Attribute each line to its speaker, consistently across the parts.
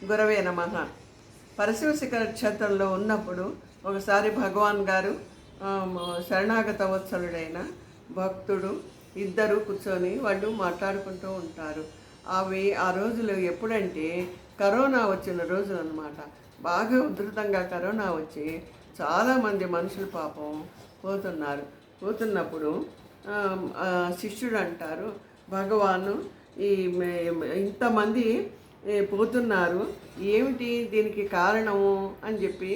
Speaker 1: గురవే నమః. పరశివశిఖర క్షేత్రంలో ఉన్నప్పుడు ఒకసారి భగవాన్ గారు శరణాగత వత్సలుడైన భక్తుడు ఇద్దరు కూర్చొని వాళ్ళు మాట్లాడుకుంటూ ఉంటారు. ఆ రోజులు ఎప్పుడంటే కరోనా వచ్చిన రోజులు అన్నమాట. బాగా ఉధృతంగా కరోనా వచ్చి చాలామంది మనుషులు పాపం పోతున్నప్పుడు శిష్యుడు అంటారు, భగవాను ఇంతమంది పోతున్నారు, ఏమిటి దీనికి కారణము అని చెప్పి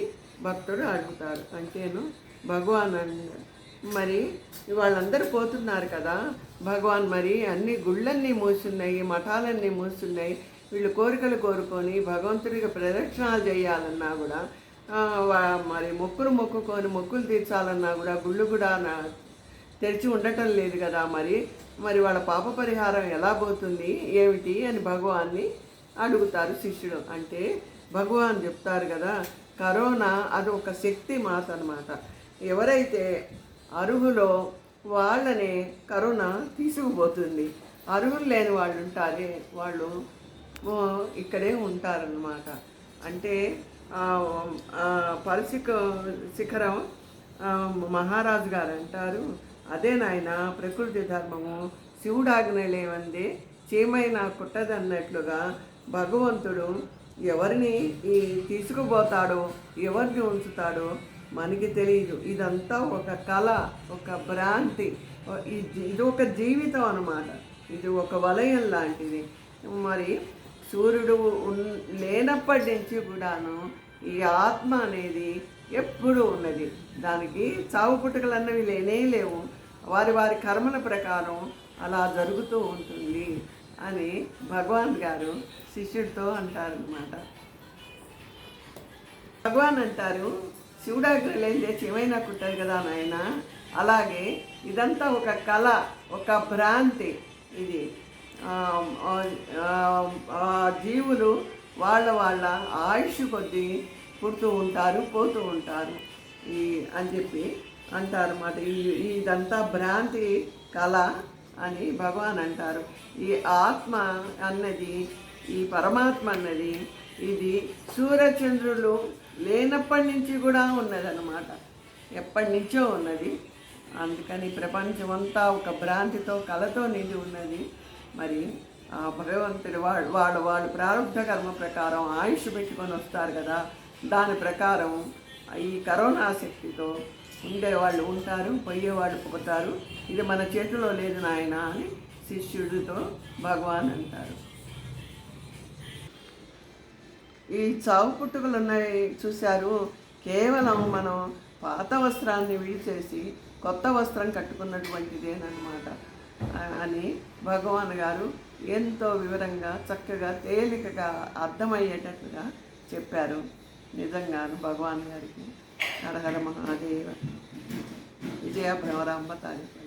Speaker 1: భక్తుడు అడుగుతారు. అంటేను భగవాన్ అన్నారు, మరి వాళ్ళందరూ పోతున్నారు కదా భగవాన్, మరి అన్ని గుళ్ళన్నీ మూసున్నాయి, మఠాలన్నీ మూసున్నాయి, వీళ్ళు కోరికలు కోరుకొని భగవంతుడికి ప్రదక్షిణాలు చేయాలన్నా కూడా మరి మొక్కుకొని మొక్కులు తీర్చాలన్నా కూడా గుళ్ళు కూడా తెరిచి ఉండటం లేదు కదా, మరి వాళ్ళ పాప పరిహారం ఎలా పోతుంది ఏమిటి అని భగవాన్ని అడుగుతారు శిష్యుడు. అంటే భగవాన్ చెప్తారు కదా, కరోనా అది ఒక శక్తి మాత అన్నమాట. ఎవరైతే అర్హులో వాళ్ళని కరోనా తీసుకుపోతుంది, అర్హులు లేని వాళ్ళు ఉంటారే వాళ్ళు ఇక్కడే ఉంటారన్నమాట. అంటే శిఖరం మహారాజు గారు అంటారు, అదే నాయన ప్రకృతి ధర్మము, శివుడాజ్ఞ లేవందే చీమైనా కుట్టదన్నట్లుగా భగవంతుడు ఎవరిని తీసుకుపోతాడో ఎవరిని ఉంచుతాడో మనకి తెలియదు. ఇదంతా ఒక కళ, ఒక భ్రాంతి, ఇది ఒక జీవితం అన్నమాట. ఇది ఒక వలయం లాంటిది. మరి సూర్యుడు లేనప్పటి నుంచి కూడాను ఈ ఆత్మ అనేది ఎప్పుడూ ఉన్నది. దానికి చావు పుట్టుకలు అన్నవి లేవు. వారి కర్మల ప్రకారం అలా జరుగుతూ ఉంటుంది అని భగవాన్ గారు శిష్యుడితో అంటారనమాట. భగవాన్ అంటారు, శివుడాజ్ఞ లేదే ఏమైనా కుట్టదు కదా నాయన, అలాగే ఇదంతా ఒక కళ, ఒక భ్రాంతి. ఇది జీవులు వాళ్ళ ఆయుష్ కొద్దీ పుడుతూ ఉంటారు, పోతూ ఉంటారు అని చెప్పి అంటారు అన్నమాట. ఇదంతా భ్రాంతి, కళ అని భగవాన్ అంటారు. ఈ ఆత్మ అన్నది, ఈ పరమాత్మ అన్నది, ఇది సూర్యచంద్రులు లేనప్పటి నుంచి కూడా ఉన్నదన్నమాట. ఎప్పటి నుంచో ఉన్నది. అందుకని ప్రపంచం అంతా ఒక భ్రాంతితో, కళతో నిండి ఉన్నది. మరి ఆ భగవంతుడు వాళ్ళు ప్రారంభ కర్మ ప్రకారం ఆయుష్ పెట్టుకొని వస్తారు కదా, దాని ప్రకారం ఈ కరోనా శక్తితో ఉండేవాళ్ళు ఉంటారు, పోయేవాళ్ళు పోతారు. ఇది మన చేతిలో లేదు నాయన అని శిష్యుడితో భగవాన్ అంటారు. ఈ చావు పుట్టుకలు ఉన్నాయి చూశారు, కేవలం మనం పాత వస్త్రాన్ని విడిచేసి కొత్త వస్త్రం కట్టుకున్నటువంటిదేనమాట అని భగవాన్ గారు ఎంతో వివరంగా, చక్కగా, తేలికగా అర్థమయ్యేటట్టుగా చెప్పారు. నిజంగాను భగవాన్ గారికి హర హర మహాదేవ. విజయ భ్రమరాంబ తారీఖు.